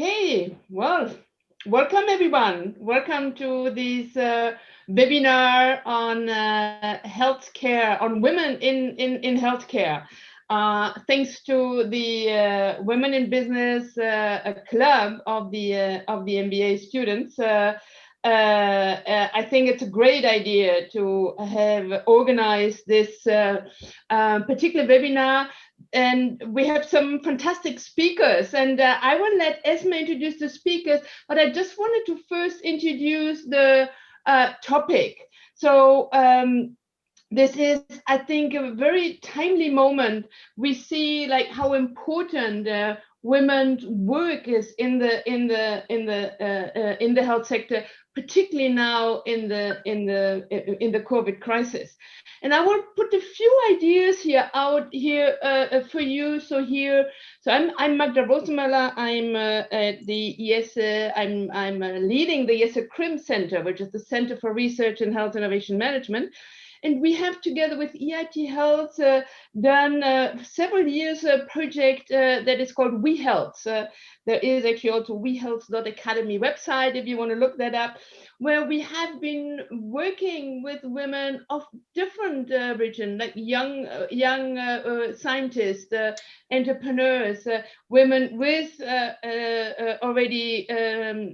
Okay, well, welcome everyone. Welcome to this webinar on healthcare, on women in healthcare. Thanks to the Women in Business Club of the MBA students. I think it's a great idea to have organized this particular webinar, and we have some fantastic speakers, and I will let Esma introduce the speakers, but I just wanted to first introduce the topic. So this is, I think, a very timely moment. We see like how important women's work is in the health sector, particularly now in the COVID crisis. And I will put a few ideas out here for you. So I'm Magda Rosenmüller. I'm at the IESE. I'm leading the IESE CRIM Center, which is the Center for Research in Health Innovation Management. And we have, together with EIT Health, done several years a project that is called We Health. There is actually also wehealth.academy website if you want to look that up, where we have been working with women of different regions, like young scientists, entrepreneurs, women with already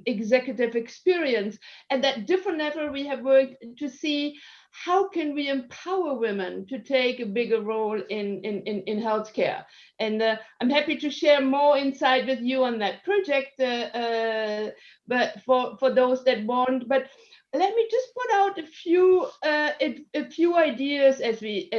executive experience. At that different level, we have worked to see how can we empower women to take a bigger role in healthcare. And I'm happy to share more insight with you on that project, but for those that want. But let me just put out a few ideas as we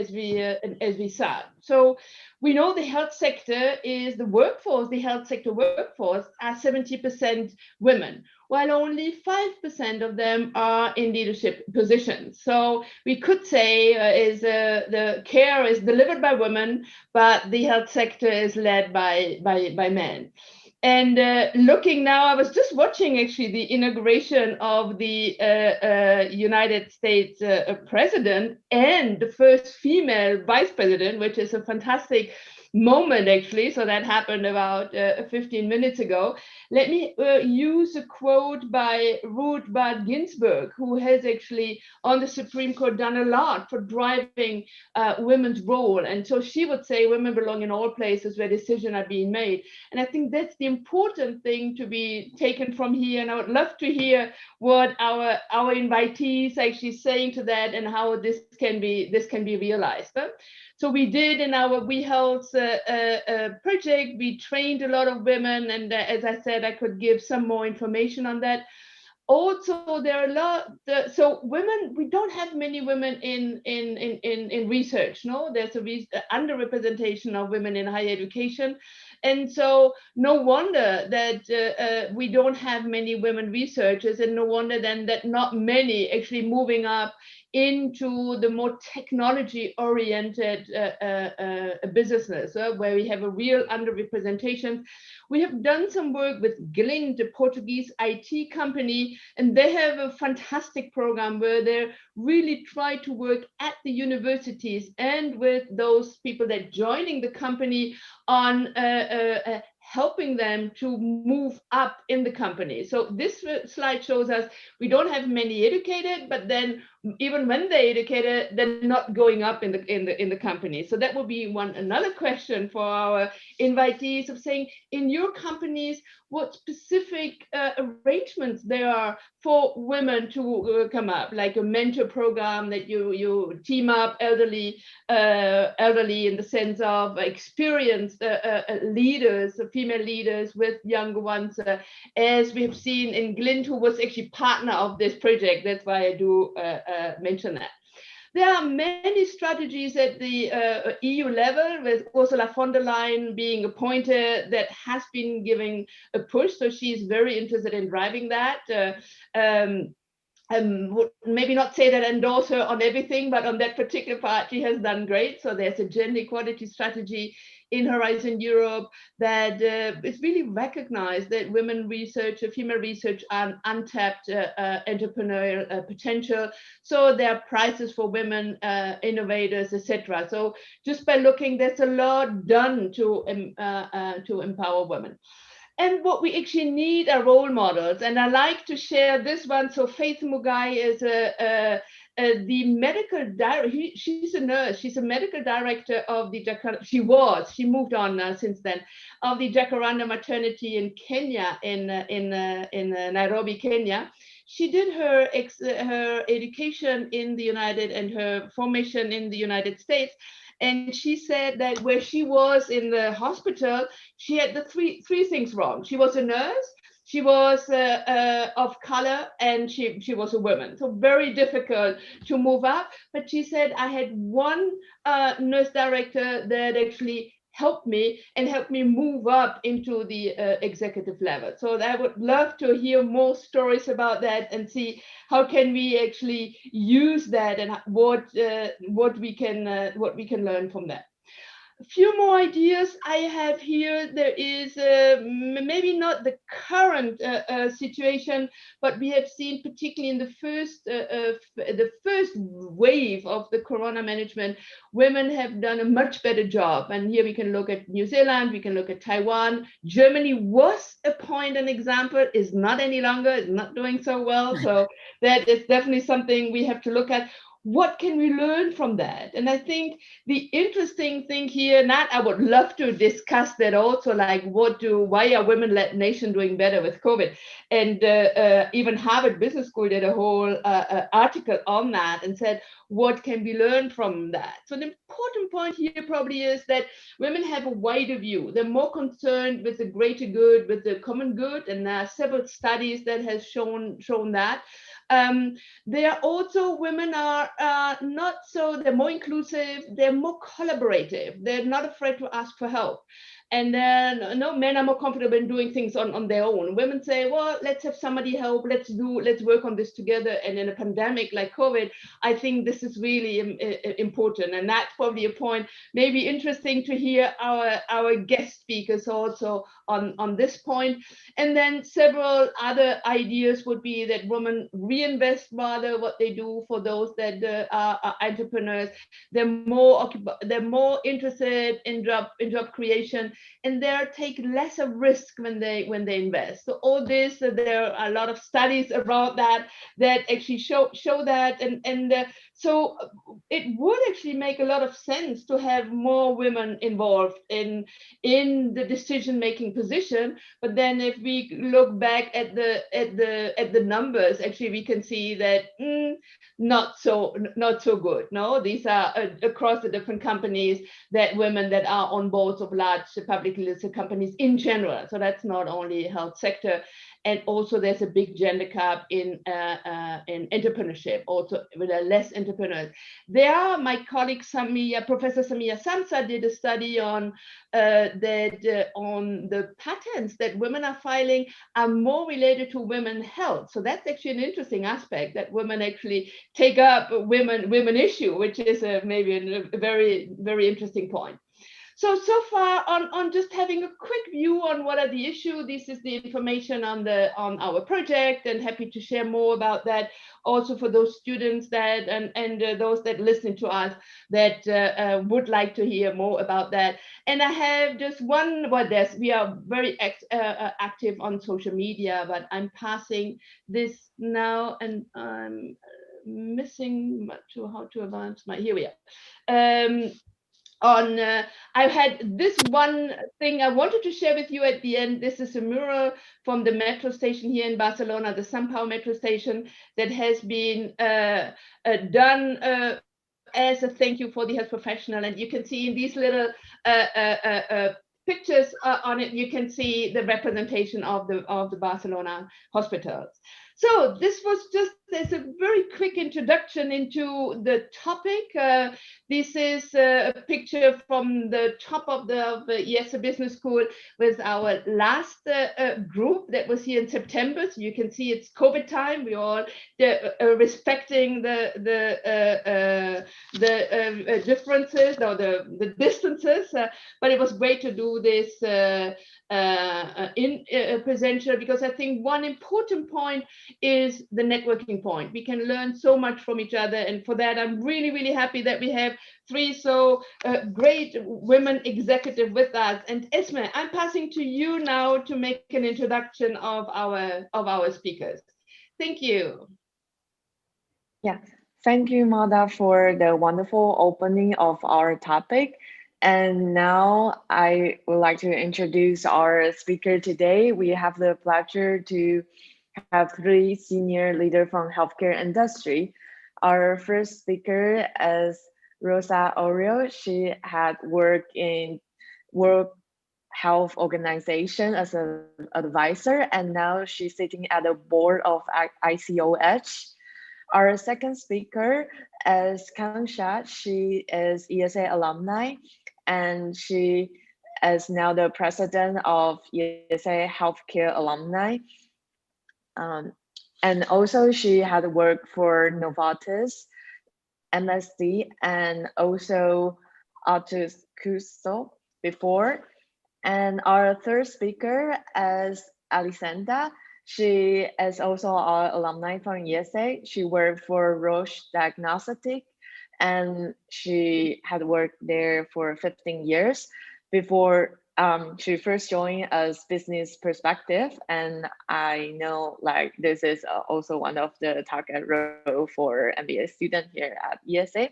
start. So we know the health sector is the workforce. The health sector workforce are 70% women, while only 5% of them are in leadership positions. So we could say the care is delivered by women, but the health sector is led by men. And looking now, I was just watching actually the inauguration of the United States president and the first female vice president, which is a fantastic moment actually. So that happened about 15 minutes ago. Let me use a quote by Ruth Bader Ginsburg, who has actually on the Supreme Court done a lot for driving women's role. And so she would say women belong in all places where decisions are being made. And I think that's the important thing to be taken from here. And I would love to hear what our invitees are actually saying to that and how this can be realized. So we did in our We Health project, we trained a lot of women, and as I said, I could give some more information on that. Also, there are a lot. So women, we don't have many women in research. No, there's a underrepresentation of women in higher education, and so no wonder that we don't have many women researchers, and no wonder then that not many actually moving up into the more technology-oriented businesses, where we have a real underrepresentation. We have done some work with Glint, the Portuguese IT company, and they have a fantastic program where they really try to work at the universities and with those people that are joining the company on helping them to move up in the company. So this slide shows us we don't have many educated, but then even when they're educated, they're not going up in the company. So that will be another question for our invitees of saying, in your companies, what specific arrangements there are for women to come up, like a mentor program that you team up elderly in the sense of experienced leaders, female leaders with younger ones, as we have seen in Glint, who was actually partner of this project. That's why I do mention that. There are many strategies at the EU level, with Ursula von der Leyen being appointed, that has been giving a push. So she's very interested in driving that. Would maybe not say that I endorse her on everything, but on that particular part, she has done great. So there's a gender equality strategy in Horizon Europe that is really recognized that women research, female research, are untapped entrepreneurial potential. So there are prizes for women innovators, etc. So just by looking, there's a lot done to empower women. And what we actually need are role models. And I like to share this one. So Faith Mugai is the medical director. She's a nurse. She's a medical director of the she moved on since then, of the Jacaranda maternity in Kenya, in Nairobi, Kenya. She did her education in the United and her formation in the United States. And she said that where she was in the hospital, she had the three things wrong. She was a nurse, she was of color, and she was a woman. So very difficult to move up. But she said, I had one nurse director that actually helped me move up into the executive level. So I would love to hear more stories about that and see how can we actually use that and what we can learn from that. A few more ideas I have here. There is maybe not the current situation, but we have seen, particularly in the first wave of the corona management, women have done a much better job. And here we can look at New Zealand, we can look at Taiwan. Germany was a point, an example, is not any longer, is not doing so well. So that is definitely something we have to look at. What can we learn from that? And I think the interesting thing here, Nat, I would love to discuss that also, like why are women-led nations doing better with COVID? And even Harvard Business School did a whole article on that and said, what can we learn from that? So the important point here probably is that women have a wider view. They're more concerned with the greater good, with the common good, and there are several studies that has shown that. There are also, women are not so, they're more inclusive, they're more collaborative, they're not afraid to ask for help. And then men are more comfortable in doing things on their own. Women say, well, let's have somebody help, let's work on this together. And in a pandemic like COVID, I think this is really important. And that's probably a point, maybe interesting to hear our guest speakers also on this point. And then several other ideas would be that women reinvest rather what they do for those that are entrepreneurs. They're more interested in job creation, and they take less of risk when they invest. So all this, there are a lot of studies around that actually show that, and so it would actually make a lot of sense to have more women involved in the decision-making position. But then if we look back at the numbers, actually we can see that not so good. No, these are across the different companies, that women that are on boards of large publicly listed companies in general. So that's not only health sector. And also there's a big gender gap in entrepreneurship, also with less entrepreneurs. There are, my colleague Professor Samia Samsa did a study on on the patents that women are filing are more related to women's health. So that's actually an interesting aspect, that women actually take up women issue, which is maybe a very, very interesting point. So far on just having a quick view on what are the issues. This is the information on our project, and happy to share more about that also for those students that and those that listen to us that would like to hear more about that. And I have just one, we are very active on social media, but I'm passing this now, and I'm missing how to advance my, here we are. I had this one thing I wanted to share with you at the end. This is a mural from the metro station here in Barcelona, the Sant Pau metro station, that has been done as a thank you for the health professional. And you can see in these little pictures on it, you can see the representation of the Barcelona hospitals. So this was just as a very quick introduction into the topic. This is a picture from the top of the IESE Business School with our last group that was here in September. So you can see it's COVID time. We all respecting the differences or the distances, but it was great to do do this presenter, because I think one important point is the networking point. We can learn so much from each other, and for that I'm really, really happy that we have three so great women executive with us. And Esme, I'm passing to you now to make an introduction of our speakers. Thank you. Yeah, thank you, Mada, for the wonderful opening of our topic. And now I would like to introduce our speaker today. We have the pleasure to have three senior leaders from healthcare industry. Our first speaker is Rosa Oreo. She had worked in World Health Organization as an advisor, and now she's sitting at the board of ICOH. Our second speaker is Kangsha. She is ESA alumni, and she is now the president of ESA Healthcare Alumni. And also she had worked for Novartis, MSD, and also Artus Custo before. And our third speaker is Alisanda. She is also our alumni from ESA. She worked for Roche Diagnostic, and she had worked there for 15 years before she first joined as business perspective. And I know like this is also one of the target role for MBA student here at ESA.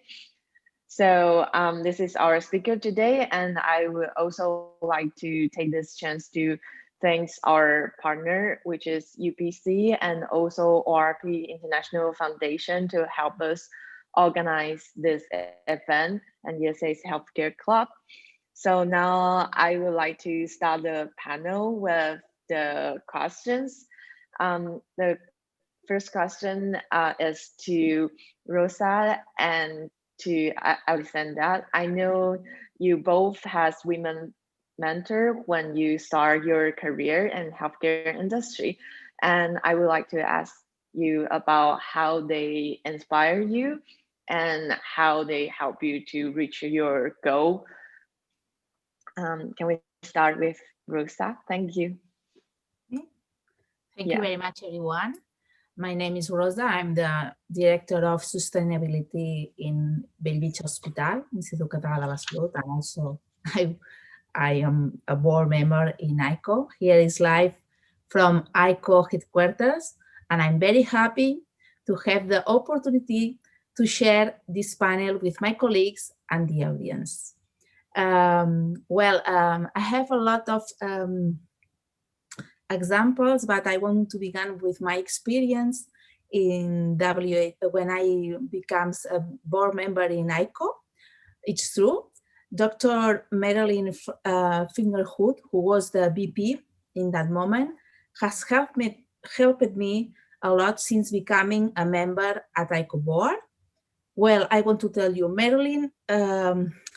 So this is our speaker today, and I would also like to take this chance to thank our partner, which is UPC, and also ORP International Foundation to help us organize this event and ESA's Healthcare Club. So now I would like to start the panel with the questions. The first question is to Rosa and to Alexandra. I know you both has women mentor when you start your career in healthcare industry, and I would like to ask you about how they inspire you and how they help you to reach your goal. Can we start with Rosa? Thank you. Thank you very much, everyone. My name is Rosa. I'm the Director of Sustainability in Bell Beach Hospital, Institut Català de la Salut, and also I am a board member in ICO. Here is live from ICO headquarters, and I'm very happy to have the opportunity to share this panel with my colleagues and the audience. I have a lot of examples, but I want to begin with my experience in when I became a board member in ICO. It's true. Dr. Marilyn Fingerhood, who was the VP in that moment, has helped me a lot since becoming a member at ICO board. Well, I want to tell you, Marilyn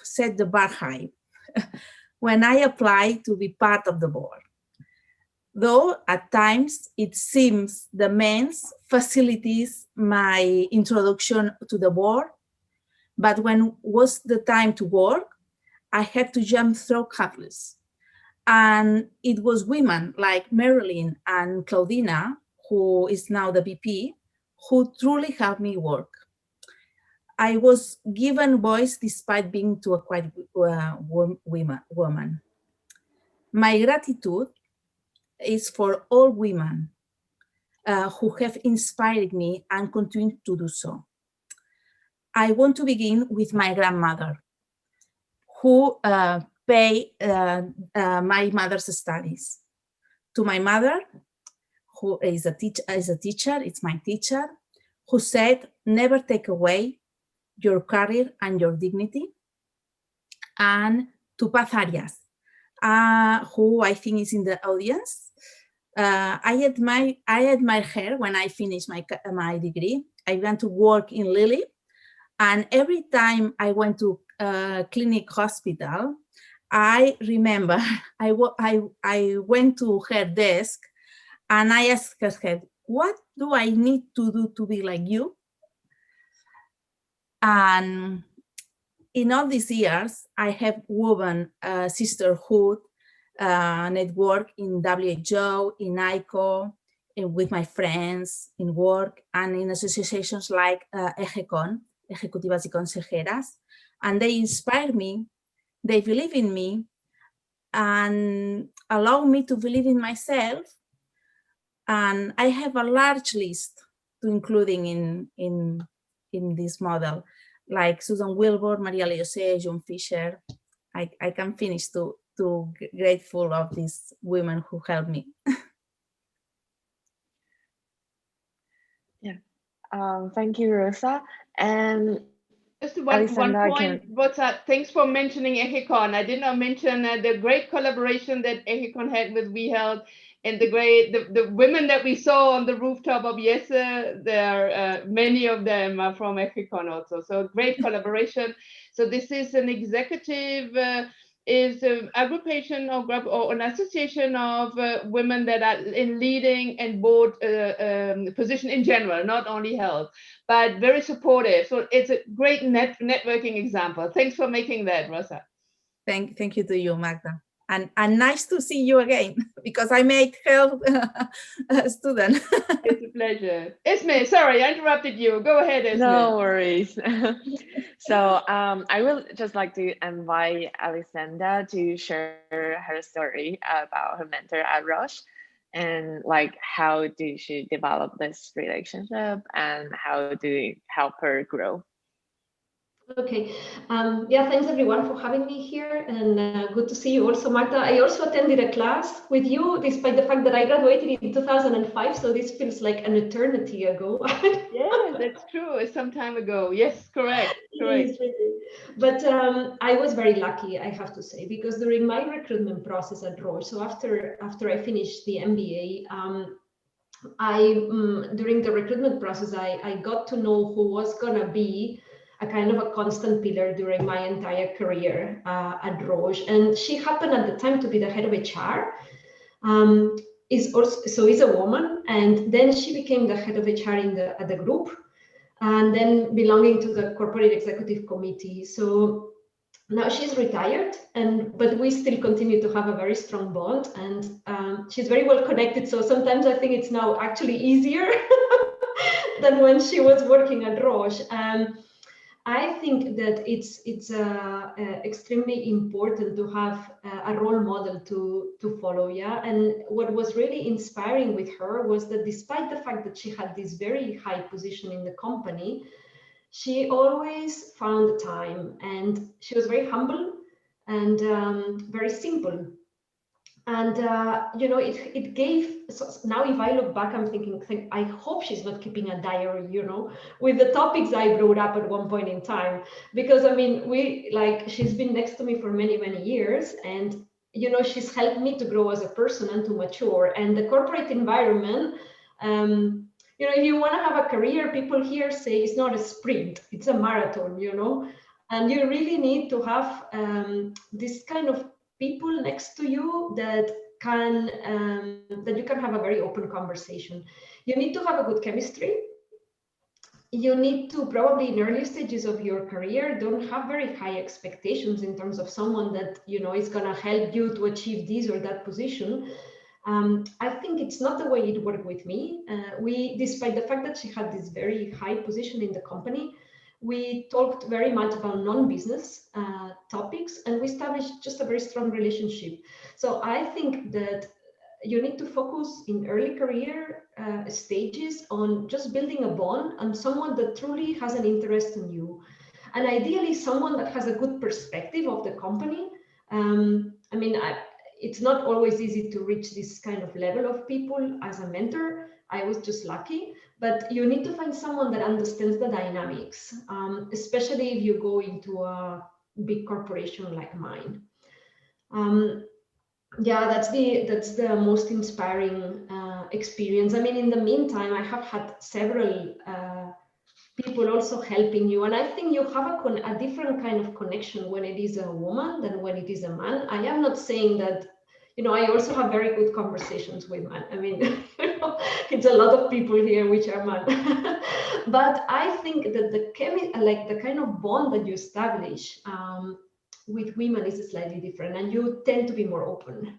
set the bar high when I applied to be part of the board. Though at times it seems the men's facilities my introduction to the board, but when was the time to work, I had to jump through hurdles. And it was women like Marilyn and Claudina, who is now the VP, who truly helped me work. I was given voice despite being to a quite woman. My gratitude is for all women who have inspired me and continue to do so. I want to begin with my grandmother, who paid my mother's studies. To my mother, who is a teacher, it's my teacher, who said, never take away your career and your dignity. And to Paz Arias, who I think is in the audience. I admire her when I finished my degree. I went to work in Lilly, and every time I went to clinic hospital, I remember I went to her desk and I asked her, what do I need to do to be like you? And in all these years, I have woven sisterhood network in WHO, in ICO, with my friends, in work, and in associations like EGECON, Ejecutivas y Consejeras. And they inspire me, they believe in me, and allow me to believe in myself. And I have a large list to including in this model, like Susan Wilbur, Maria Leose, John Fisher. I can finish to grateful of these women who helped me. Yeah, thank you, Rosa. And just one point, Rosa, thanks for mentioning EGECON. I did not mention the great collaboration that EGECON had with WeHealth, and the women that we saw on the rooftop of IESE. There many of them are from EGECON also. So great collaboration. So this is an executive is an aggregation or an association of women that are in leading and board position in general, not only health, but very supportive. So it's a great networking example. Thanks for making that, Rosa. Thank you to you, Magda. And nice to see you again, because I made health a student. It's a pleasure. Esme, sorry, I interrupted you. Go ahead, Esme. No worries. So I will just like to invite Alexandra to share her story about her mentor at Roche, and like how did she develop this relationship and how do you help her grow. Okay, yeah, thanks everyone for having me here, and good to see you also, Magda. I also attended a class with you, despite the fact that I graduated in 2005, so this feels like an eternity ago. Yeah, that's true. It's some time ago. Yes, correct. Correct. Really. But I was very lucky, I have to say, because during my recruitment process at Roche, so after I finished the MBA, during the recruitment process, I got to know who was gonna be a kind of a constant pillar during my entire career at Roche, and she happened at the time to be the head of HR. Is a woman, and then she became the head of HR at the group, and then belonging to the corporate executive committee. So now she's retired, but we still continue to have a very strong bond, and she's very well connected. So sometimes I think it's now actually easier than when she was working at Roche. I think that it's extremely important to have a role model to follow, yeah. And what was really inspiring with her was that despite the fact that she had this very high position in the company, she always found the time, and she was very humble and very simple. And it gave. So now, if I look back, I'm thinking, I hope she's not keeping a diary, with the topics I brought up at one point in time, because I mean, she's been next to me for many, many years, and she's helped me to grow as a person and to mature. And the corporate environment, if you want to have a career, people here say it's not a sprint, it's a marathon, and you really need to have this kind of people next to you that you can have a very open conversation. You need to have a good chemistry. You need to probably in early stages of your career don't have very high expectations in terms of someone that is going to help you to achieve this or that position. I think it's not the way it worked with me. Despite the fact that she had this very high position in the company, we talked very much about non-business topics, and we established just a very strong relationship. So I think that you need to focus in early career stages on just building a bond and someone that truly has an interest in you. And ideally someone that has a good perspective of the company. It's not always easy to reach this kind of level of people as a mentor. I was just lucky, but you need to find someone that understands the dynamics, especially if you go into a big corporation like mine. Yeah, that's the most inspiring experience. I mean, in the meantime, I have had several people also helping you, and I think you have a different kind of connection when it is a woman than when it is a man. I am not saying that, I also have very good conversations with men. I mean, it's a lot of people here which are men, but I think that the kind of bond that you establish with women is slightly different, and you tend to be more open.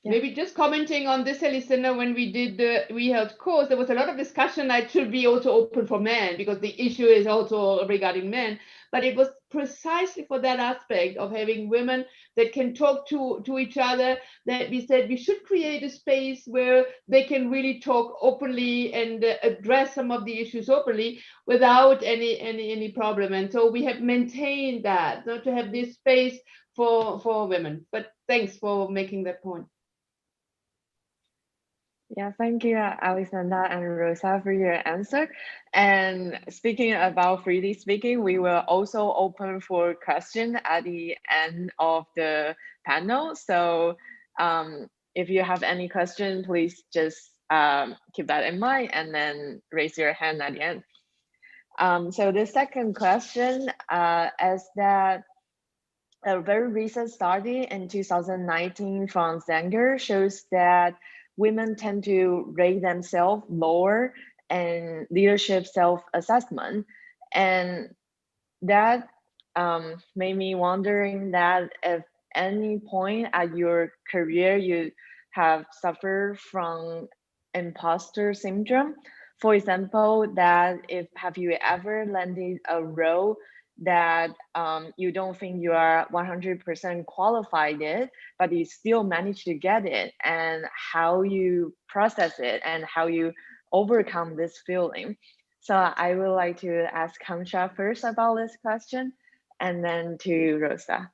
Maybe just commenting on this, listener, when we did the WeHealth course, there was a lot of discussion that should be also open for men because the issue is also regarding men. But it was precisely for that aspect of having women that can talk to each other that we said we should create a space where they can really talk openly and address some of the issues openly without any problem. And so we have maintained that, not to have this space for women. But thanks for making that point. Yeah, thank you, Alexandra and Rosa, for your answer. And speaking about freely speaking, we will also open for question at the end of the panel. So if you have any question, please just keep that in mind and then raise your hand at the end. So the second question is that a very recent study in 2019 from Zanger shows that women tend to rate themselves lower in leadership self-assessment. And that made me wondering that if any point at your career you have suffered from imposter syndrome. For example, that have you ever landed a role that you don't think you are 100% qualified in, but you still manage to get it, and how you process it and how you overcome this feeling. So I would like to ask Kamsha first about this question, and then to Rosa.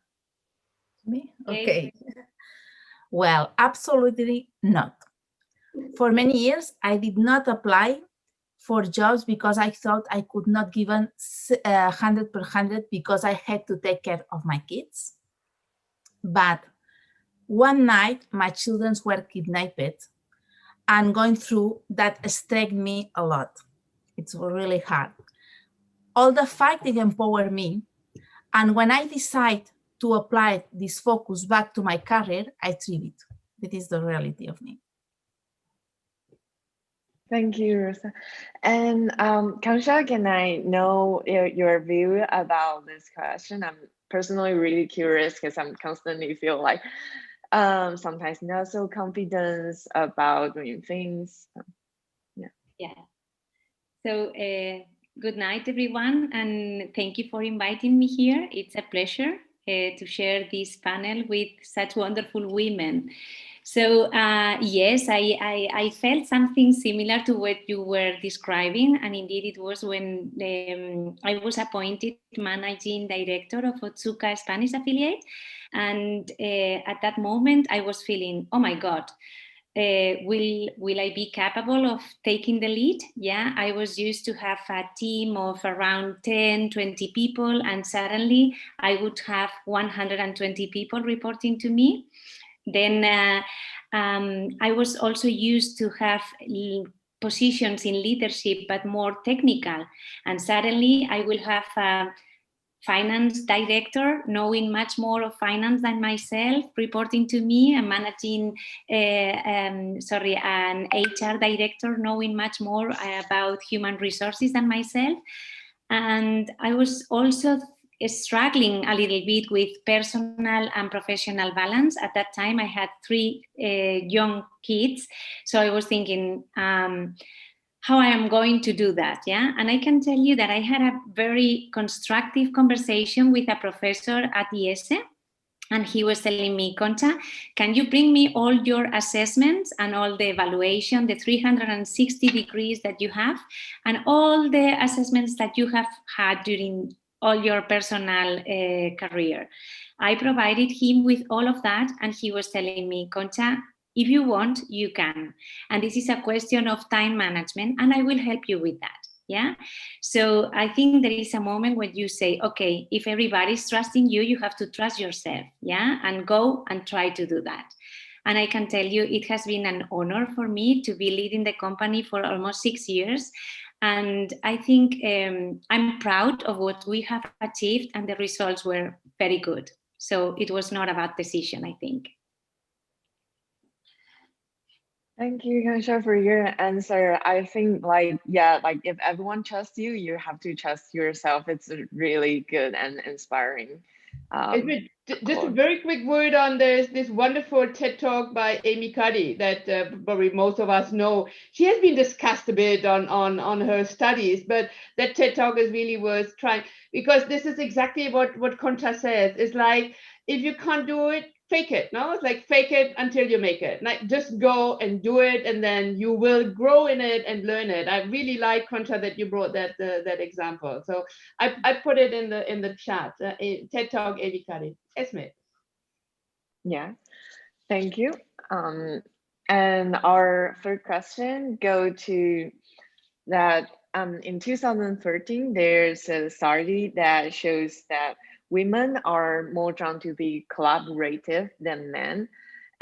Me? Okay. Well, absolutely not. For many years, I did not apply for jobs because I thought I could not give 100% because I had to take care of my kids. But one night, my children were kidnapped, and going through that struck me a lot. It's really hard. All the fighting empowered me. And when I decide to apply this focus back to my career, I thrive it. That is the reality of me. Thank you, Rosa. And Kamsha, can I know your view about this question? I'm personally really curious because I'm constantly feel like sometimes not so confident about doing things. Yeah. So good night, everyone, and thank you for inviting me here. It's a pleasure to share this panel with such wonderful women. So yes, I felt something similar to what you were describing, and indeed it was when I was appointed managing director of Otsuka Spanish affiliate, and at that moment I was feeling, oh my God, will I be capable of taking the lead? Yeah, I was used to have a team of around 10, 20 people, and suddenly I would have 120 people reporting to me. Then I was also used to have positions in leadership, but more technical. And suddenly I will have a finance director knowing much more of finance than myself reporting to me, and managing, an HR director knowing much more about human resources than myself. And I was also struggling a little bit with personal and professional balance. At that time, I had 3 young kids. So I was thinking, how I am going to do that, yeah? And I can tell you that I had a very constructive conversation with a professor at IESE, and he was telling me, Concha, can you bring me all your assessments and all the evaluation, the 360 degrees that you have, and all the assessments that you have had during all your personal career? I provided him with all of that, and he was telling me, Concha, if you want, you can. And this is a question of time management, and I will help you with that. Yeah. So I think there is a moment when you say, okay, if everybody's trusting you, you have to trust yourself. Yeah. And go and try to do that. And I can tell you, it has been an honor for me to be leading the company for almost 6 years. And I think I'm proud of what we have achieved, and the results were very good. So it was not about decision, I think. Thank you, Kamsha, for your answer. I think if everyone trusts you, you have to trust yourself. It's really good and inspiring. Just a very quick word on this wonderful TED Talk by Amy Cuddy that probably most of us know. She has been discussed a bit on her studies, but that TED Talk is really worth trying, because this is exactly what Concha says. It's like, if you can't do it, fake it. No, it's like fake it until you make it. Like, just go and do it, and then you will grow in it and learn it. I really like, Concha, that you brought that example. So I put it in the chat. TED Talk, Amy Cuddy. Esme. Yeah, thank you. And our third question go to that in 2013, there's a study that shows that women are more drawn to be collaborative than men.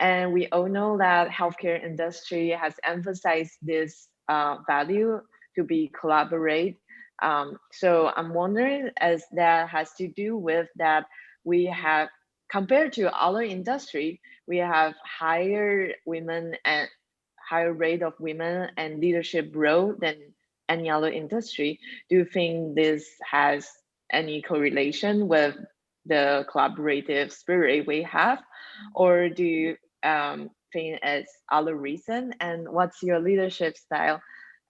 And we all know that healthcare industry has emphasized this value to be collaborate. So I'm wondering, as that has to do with that, we have, compared to other industry, we have higher women and higher rate of women and leadership role than any other industry. Do you think this has any correlation with the collaborative spirit we have, or do you think it's other reason? And what's your leadership style?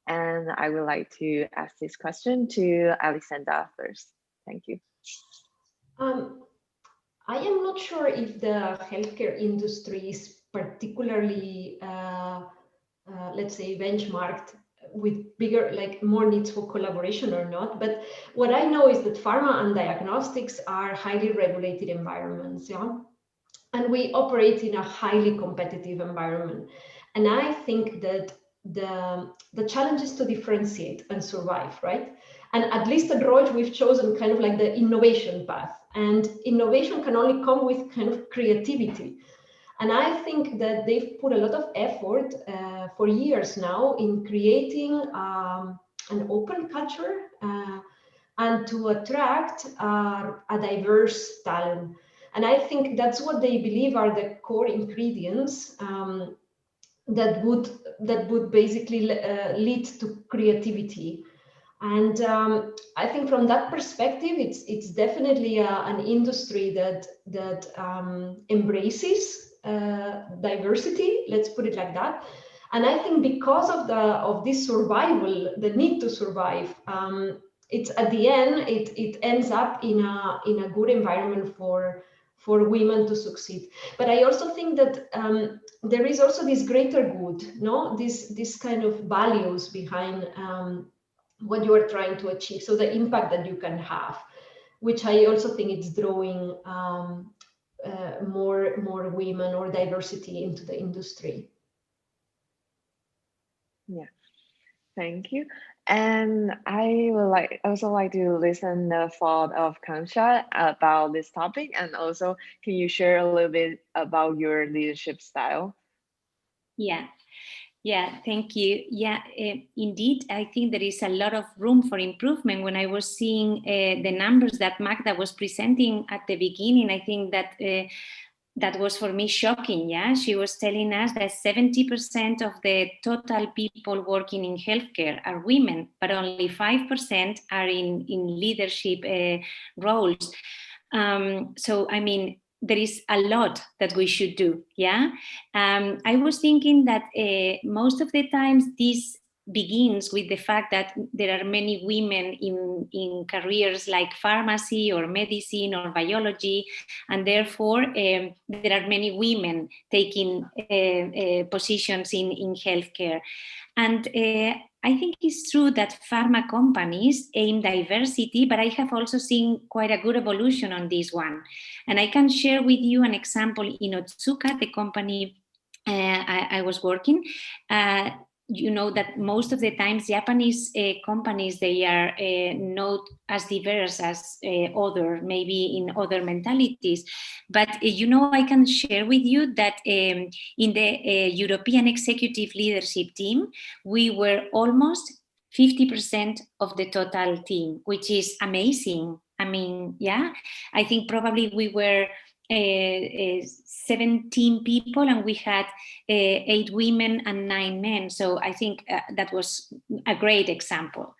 And I would like to ask this question to Alexandra first. Thank you. I am not sure if the healthcare industry is particularly, let's say, benchmarked with bigger, like more needs for collaboration or not. But what I know is that pharma and diagnostics are highly regulated environments, yeah? And we operate in a highly competitive environment. And I think that the challenge is to differentiate and survive, right? And at least at Roche, we've chosen kind of like the innovation path. And innovation can only come with kind of creativity. And I think that they've put a lot of effort for years now in creating an open culture and to attract a diverse talent. And I think that's what they believe are the core ingredients that would basically lead to creativity. And I think from that perspective, it's definitely an industry that embraces diversity. Let's put it like that. And I think because of this survival, the need to survive, it's at the end it ends up in a good environment for women to succeed. But I also think that there is also this greater good, no? This kind of values behind what you are trying to achieve. So the impact that you can have, which I also think it's drawing more women or diversity into the industry. Yeah, thank you. And I would also like to listen the thought of Concha about this topic, and also can you share a little bit about your leadership style? Yeah, thank you. Yeah, indeed, I think there is a lot of room for improvement. When I was seeing the numbers that Magda was presenting at the beginning, I think that that was for me shocking. Yeah, she was telling us that 70% of the total people working in healthcare are women, but only 5% are in leadership roles. So, I mean, there is a lot that we should do. Yeah, I was thinking that most of the times this begins with the fact that there are many women in careers like pharmacy or medicine or biology, and therefore there are many women taking positions in healthcare. And I think it's true that pharma companies aim diversity, but I have also seen quite a good evolution on this one. And I can share with you an example in Otsuka, the company I was working. You know that most of the times Japanese companies, they are not as diverse as other, maybe in other mentalities. But you know, I can share with you that in the European executive leadership team, we were almost 50% of the total team, which is amazing. I mean, yeah, I think probably we were 17 people and we had 8 women and 9 men. So I think that was a great example.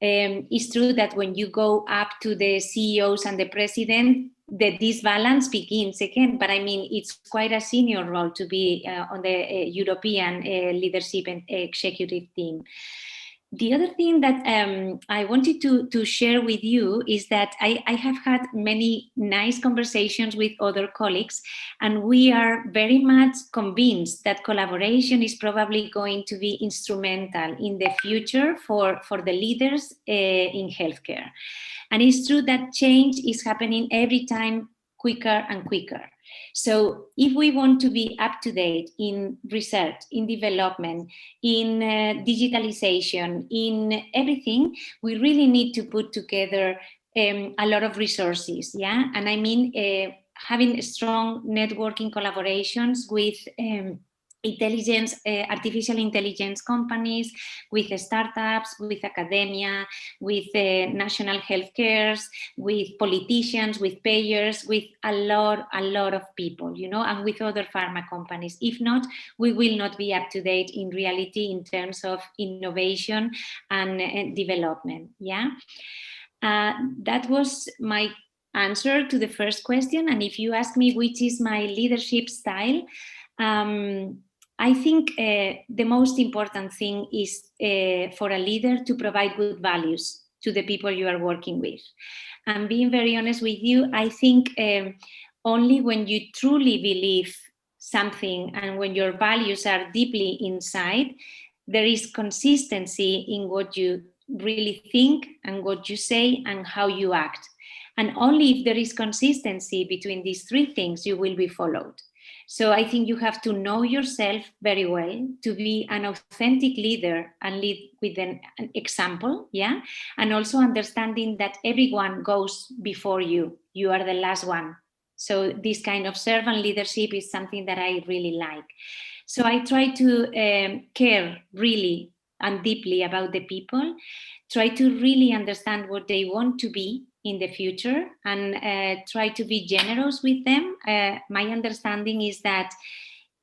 It's true that when you go up to the CEOs and the president, that this balance begins again. But I mean, it's quite a senior role to be on the European leadership and executive team. The other thing that I wanted to share with you is that I have had many nice conversations with other colleagues, and we are very much convinced that collaboration is probably going to be instrumental in the future for the leaders in healthcare. And it's true that change is happening every time quicker and quicker. So if we want to be up to date in research, in development, in digitalization, in everything, we really need to put together a lot of resources, yeah? And I mean, having strong networking collaborations with artificial intelligence companies, with startups, with academia, with national health cares, with politicians, with payers, with a lot of people, you know, and with other pharma companies. If not, we will not be up to date in reality in terms of innovation and development, yeah? That was my answer to the first question. And if you ask me which is my leadership style, I think the most important thing is for a leader to provide good values to the people you are working with. And being very honest with you, I think only when you truly believe something and when your values are deeply inside, there is consistency in what you really think and what you say and how you act. And only if there is consistency between these three things, you will be followed. So I think you have to know yourself very well to be an authentic leader and lead with an example, yeah? And also understanding that everyone goes before you. You are the last one. So this kind of servant leadership is something that I really like. So I try to care really and deeply about the people, try to really understand what they want to be in the future, and try to be generous with them. My understanding is that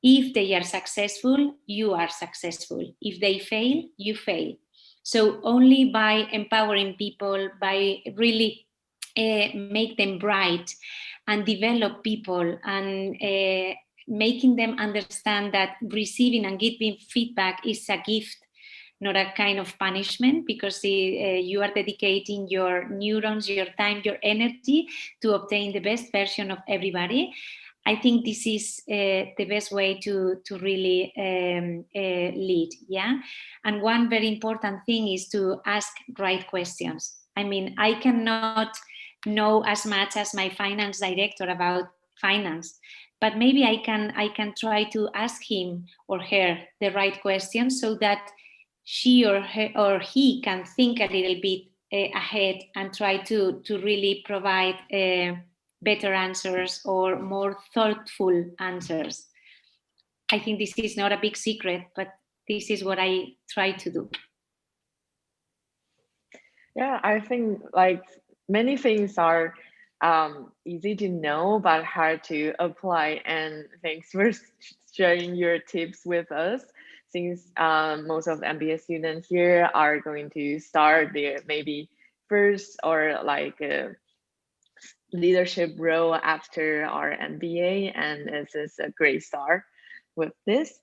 if they are successful, you are successful. If they fail, you fail. So only by empowering people, by really make them bright and develop people and making them understand that receiving and giving feedback is a gift, not a kind of punishment, because you are dedicating your neurons, your time, your energy to obtain the best version of everybody. I think this is the best way to really lead, yeah? And one very important thing is to ask right questions. I mean, I cannot know as much as my finance director about finance, but maybe I can try to ask him or her the right questions so that she or he can think a little bit ahead and try to really provide better answers or more thoughtful answers. I think this is not a big secret, but this is what I try to do. Yeah, I think like many things are easy to know but hard to apply, and thanks for sharing your tips with us, since most of the MBA students here are going to start their maybe first or like leadership role after our MBA, and this is a great start with this.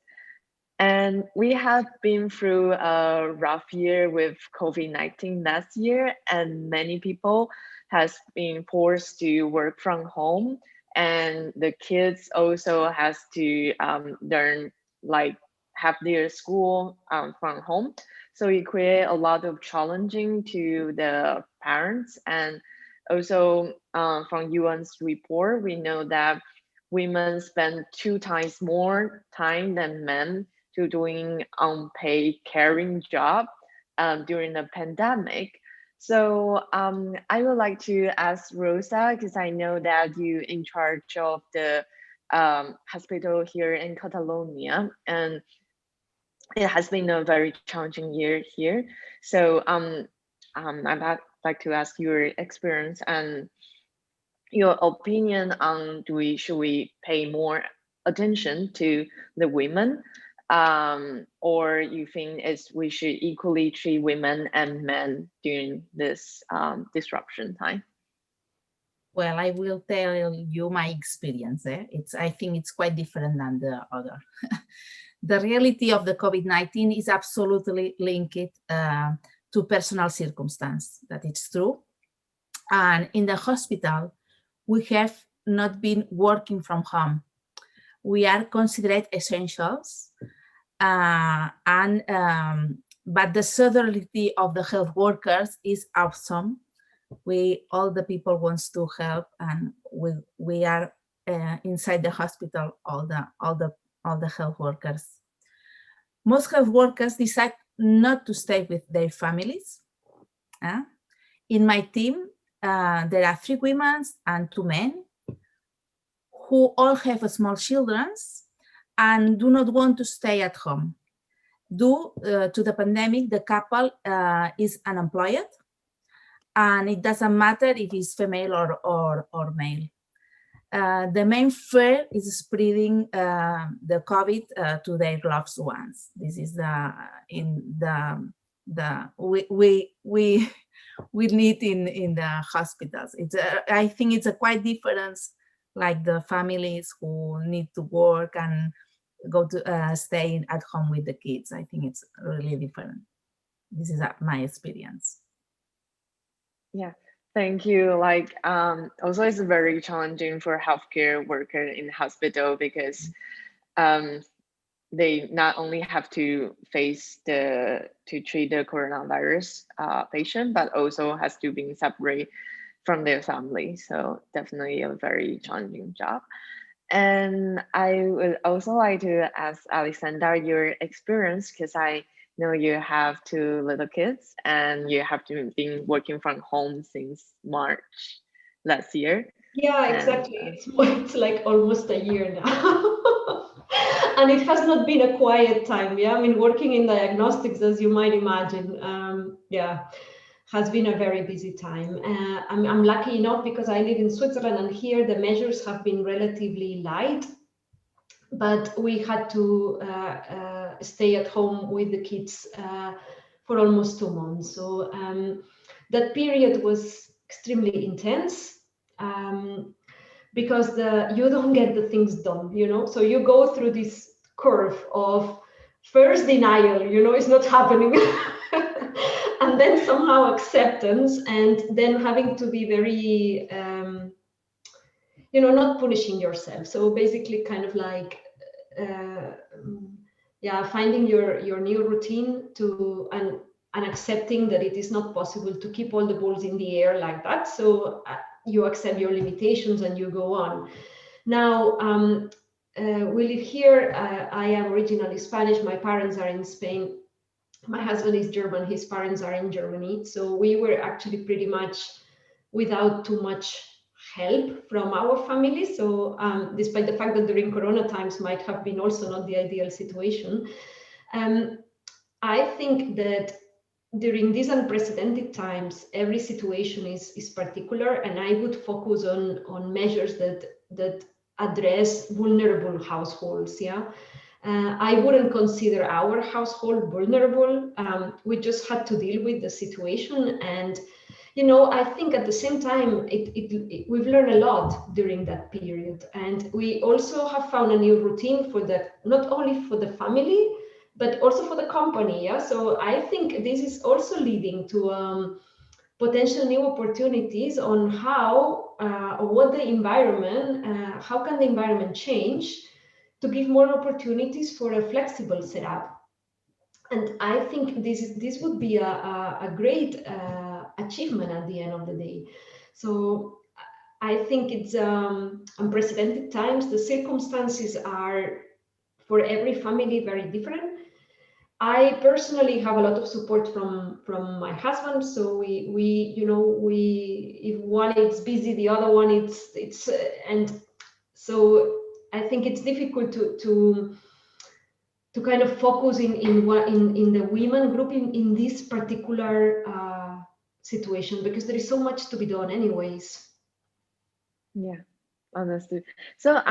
And we have been through a rough year with COVID-19 last year, and many people has been forced to work from home, and the kids also has to learn, like have their school from home. So it create a lot of challenging to the parents. And also from UN's report, we know that women spend 2 times more time than men to doing unpaid caring job during the pandemic. So I would like to ask Rosa, because I know that you in charge of the hospital here in Catalonia, and it has been a very challenging year here. So I'd like to ask your experience and your opinion on should we pay more attention to the women, or you think we should equally treat women and men during this disruption time? Well, I will tell you my experience. I think it's quite different than the other. The reality of the COVID-19 is absolutely linked to personal circumstance. That it's true. And in the hospital, we have not been working from home. We are considered essentials, but the solidarity of the health workers is awesome. All the people wants to help, and we are inside the hospital, all the health workers. Most health workers decide not to stay with their families. In my team, there are 3 women and 2 men who all have small children and do not want to stay at home. Due to the pandemic, the couple is unemployed, and it doesn't matter if it's female or male. The main fear is spreading the COVID to their loved ones. This is we need in the hospitals. I think it's a quite difference, like the families who need to work and go to stay at home with the kids. I think it's really different. This is my experience. Yeah, thank you. Like, also it's very challenging for healthcare worker in hospital because they not only have to face to treat the coronavirus patient, but also has to be separate from their family. So definitely a very challenging job. And I would also like to ask Alexandra your experience, because I know you have 2 little kids and you have been working from home since March last year. Yeah, exactly. It's like almost a year now. And it has not been a quiet time. Yeah, I mean, working in diagnostics, as you might imagine, yeah, has been a very busy time. I'm lucky enough because I live in Switzerland, and here the measures have been relatively light, but we had to stay at home with the kids for almost 2 months. So that period was extremely intense. Because you don't get the things done, so you go through this curve of first denial, it's not happening, and then somehow acceptance, and then having to be very not punishing yourself. So basically kind of like finding your new routine and accepting that it is not possible to keep all the balls in the air like that. So you accept your limitations and you go on. Now, we live here. I am originally Spanish. My parents are in Spain. My husband is German. His parents are in Germany. So we were actually pretty much without too much help from our family. So despite the fact that during Corona times might have been also not the ideal situation, I think that during these unprecedented times, every situation is particular, and I would focus on measures that address vulnerable households. Yeah, I wouldn't consider our household vulnerable. We just had to deal with the situation, and I think at the same time we've learned a lot during that period, and we also have found a new routine for not only for the family, but also for the company. Yeah, so I think this is also leading to potential new opportunities on how what the environment, how can the environment change to give more opportunities for a flexible setup. And I think this would be a great achievement at the end of the day. So I think it's unprecedented times. The circumstances are for every family very different. I personally have a lot of support from my husband. So we if one is busy, the other one it's and so I think it's difficult to kind of focus in the women group in this particular situation, because there is so much to be done anyways. Yeah, honestly. So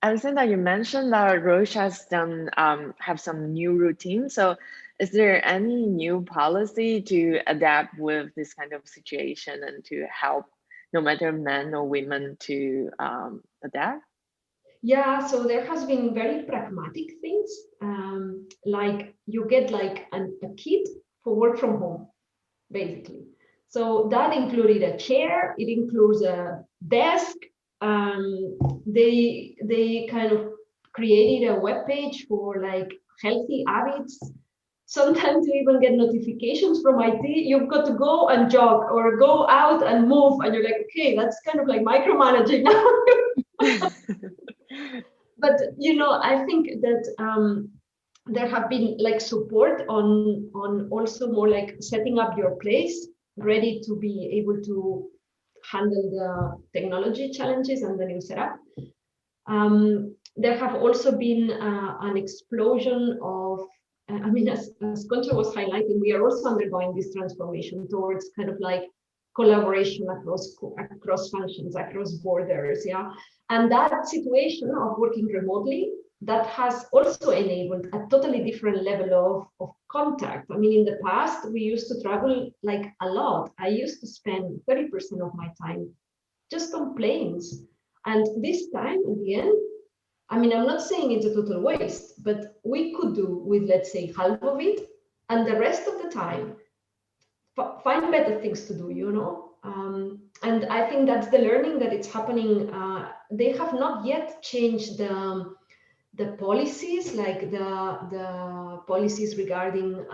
Alexandra, you mentioned that Roche has done have some new routine. So is there any new policy to adapt with this kind of situation and to help no matter men or women, to adapt? Yeah, so there has been very pragmatic things, like you get like a kit for work from home, basically. So that included a chair, it includes a desk. They kind of created a web page for like healthy habits. Sometimes you even get notifications from IT. You've got to go and jog or go out and move, and you're like, okay, that's kind of like micromanaging now. But I think that there have been like support on also more like setting up your place ready to be able to handle the technology challenges and the new setup. There have also been an explosion of, I mean, as Concha was highlighting, we are also undergoing this transformation towards kind of like collaboration across functions, across borders, yeah. And that situation of working remotely, that has also enabled a totally different level of contact. I mean, in the past, we used to travel like a lot. I used to spend 30% of my time just on planes. And this time, at the end, I mean, I'm not saying it's a total waste, but we could do with, let's say, half of it, and the rest of the time, find better things to do, and I think that's the learning that it's happening. They have not yet changed the policies, like the policies regarding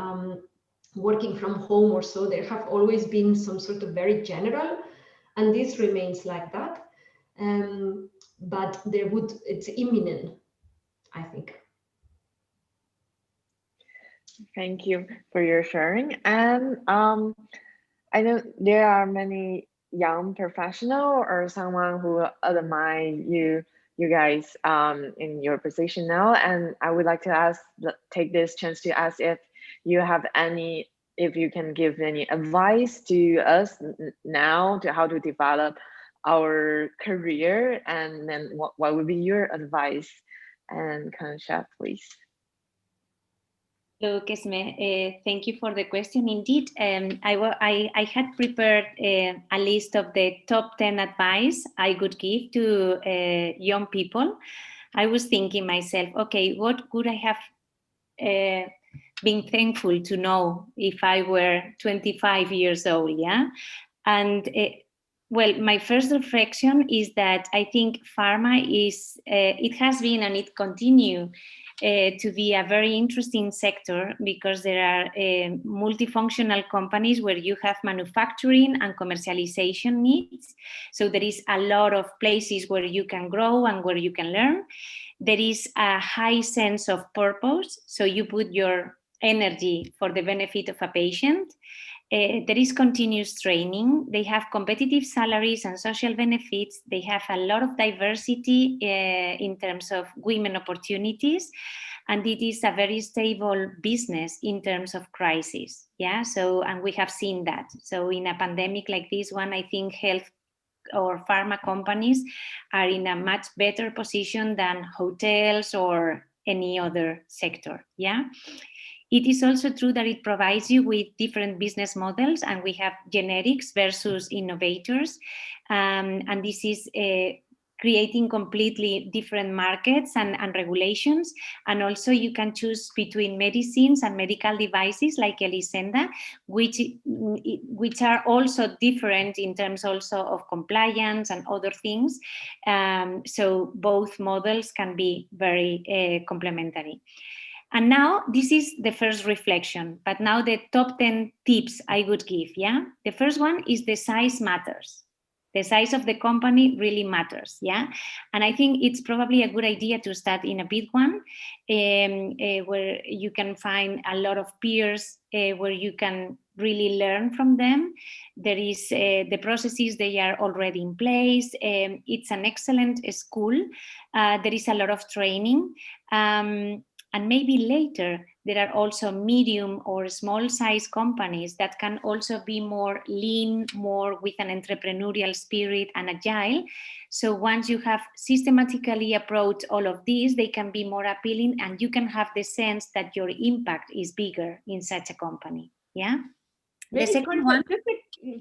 working from home or so. There have always been some sort of very general, and this remains like that. But it's imminent, I think. Thank you for your sharing. And I know there are many young professional or someone who admire you guys in your position now, and I would like to take this chance to ask if you can give any advice to us now to how to develop our career, and then what would be your advice? And Kansha, please. Hello, Kesme. Thank you for the question. Indeed, I had prepared a list of the top 10 advice I would give to young people. I was thinking myself, okay, what would I have been thankful to know if I were 25 years old, yeah? And well, my first reflection is that I think pharma it has been and it continues to be a very interesting sector, because there are multifunctional companies where you have manufacturing and commercialization needs. So there is a lot of places where you can grow and where you can learn. There is a high sense of purpose. So you put your energy for the benefit of a patient. There is continuous training. They have competitive salaries and social benefits. They have a lot of diversity in terms of women opportunities. And it is a very stable business in terms of crisis. Yeah, so, and we have seen that. So in a pandemic like this one, I think health or pharma companies are in a much better position than hotels or any other sector. Yeah. It is also true that it provides you with different business models, and we have generics versus innovators. And this is creating completely different markets and regulations. And also you can choose between medicines and medical devices like Elisenda, which are also different in terms also of compliance and other things. So both models can be very complementary. And now this is the first reflection, but now the top 10 tips I would give, yeah? The first one is the size matters. The size of the company really matters, yeah? And I think it's probably a good idea to start in a big one where you can find a lot of peers, where you can really learn from them. There is the processes, they are already in place. It's an excellent school. There is a lot of training. And maybe later, there are also medium or small size companies that can also be more lean, more with an entrepreneurial spirit and agile. So once you have systematically approached all of these, they can be more appealing, and you can have the sense that your impact is bigger in such a company. Yeah. Maybe second one.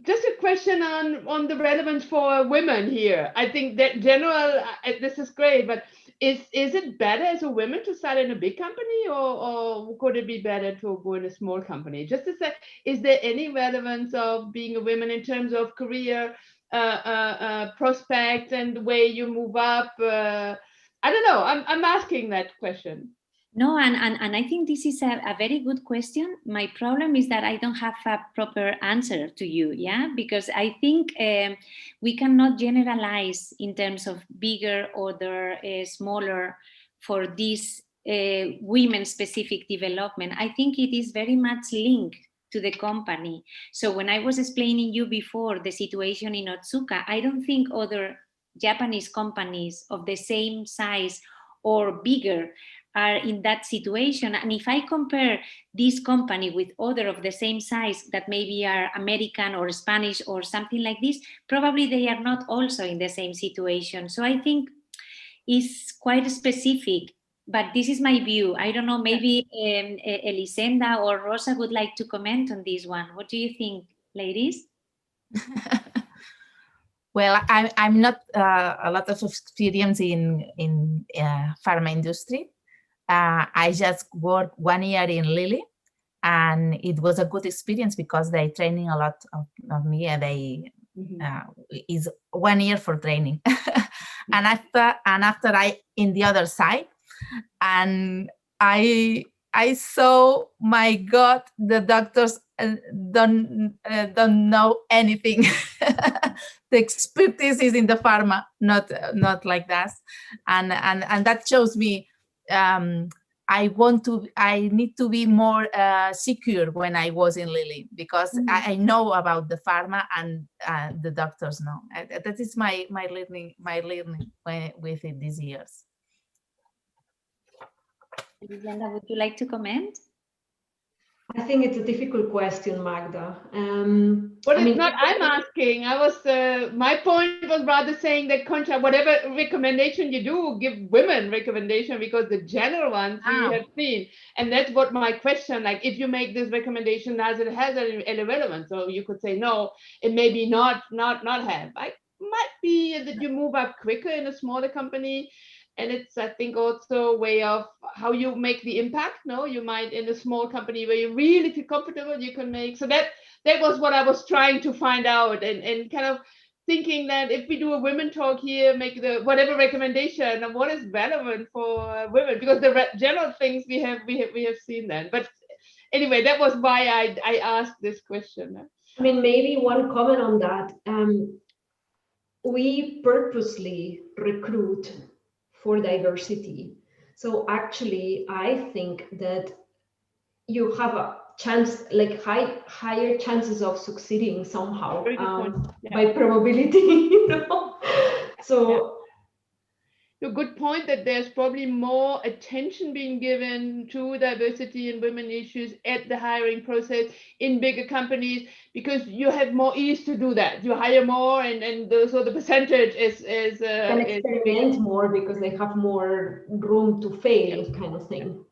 just a question on the relevance for women here. I think that general, this is great, but is it better as a woman to start in a big company, or could it be better to go in a small company? Just to say, is there any relevance of being a woman in terms of career prospects and the way you move up? I don't know. I'm asking that question. No, and I think this is a very good question. My problem is that I don't have a proper answer to you, yeah? Because I think we cannot generalize in terms of bigger or smaller for this women-specific development. I think it is very much linked to the company. So when I was explaining you before the situation in Otsuka, I don't think other Japanese companies of the same size or bigger are in that situation. And if I compare this company with other of the same size that maybe are American or Spanish or something like this, probably they are not also in the same situation. So I think it's quite specific, but this is my view. I don't know, maybe Elisenda or Rosa would like to comment on this one. What do you think, ladies? Well, I'm not a lot of experience in pharma industry. I just worked 1 year in Lilly, and it was a good experience because they training a lot of me, and they is 1 year for training. and after I in the other side, and I saw, my God, the doctors don't know anything. The expertise is in the pharma, not like that, and that shows me I need to be more secure when I was in Lilly, because I know about the pharma, and the doctors know. That is my learning with it these years. Elisenda, would you like to comment? I think it's a difficult question, Magda. But it's not I'm asking. I was my point was rather saying that whatever recommendation you do, give women recommendation, because the general ones we have seen, and that's what my question. Like, if you make this recommendation, does it has any relevance? So you could say no, it may be not have. I might be that you move up quicker in a smaller company. And it's, I think, also a way of how you make the impact. No, you might in a small company where you really feel comfortable, you can make. So that was what I was trying to find out, and kind of thinking that if we do a women talk here, make the whatever recommendation, and what is relevant for women, because the general things we have seen then. But anyway, that was why I asked this question. I mean, maybe one comment on that. We purposely recruit for diversity. So actually, I think that you have a chance, like higher chances of succeeding somehow by probability, you know. So a good point that there's probably more attention being given to diversity and women issues at the hiring process in bigger companies, because you have more ease to do that. You hire more, and so the percentage is can experiment more because they have more room to fail, kind of thing.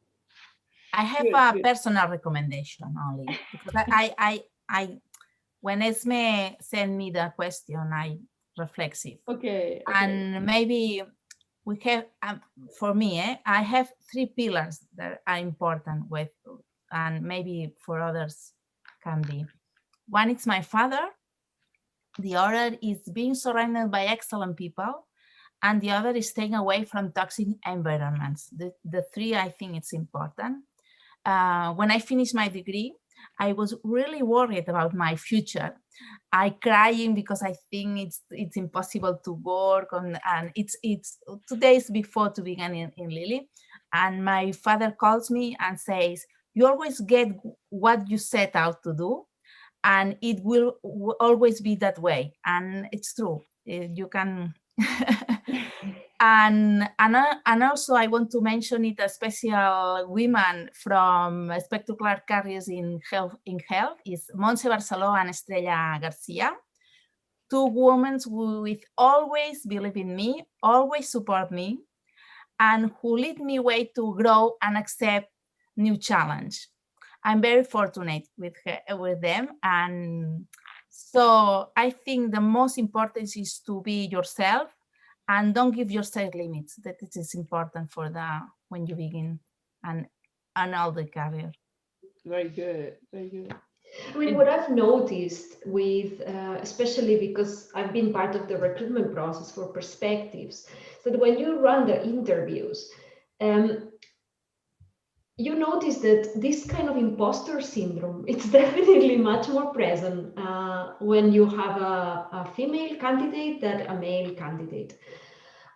I have a personal recommendation only, because I when Esme sent me the question, I reflexive. Okay. And maybe we have, for me, I have 3 pillars that are important with, and maybe for others can be. One is my father, the other is being surrounded by excellent people, and the other is staying away from toxic environments. The 3, I think it's important. When I finished my degree, I was really worried about my future. I crying because I think it's impossible to work on, and it's 2 days before to begin in Lilly, and my father calls me and says, "You always get what you set out to do, and it will always be that way." And it's true. You can. And also I want to mention it, a special women from spectacular careers in health is Montse Barceló and Estrella Garcia, 2 women who always believe in me, always support me, and who lead me way to grow and accept new challenge. I'm very fortunate with them. And so I think the most important is to be yourself and don't give yourself limits. That it is important for when you begin and all the career. Very good, very good. I mean, what I've noticed with, especially because I've been part of the recruitment process for perspectives, that when you run the interviews, you notice that this kind of imposter syndrome, it's definitely much more present when you have a female candidate than a male candidate.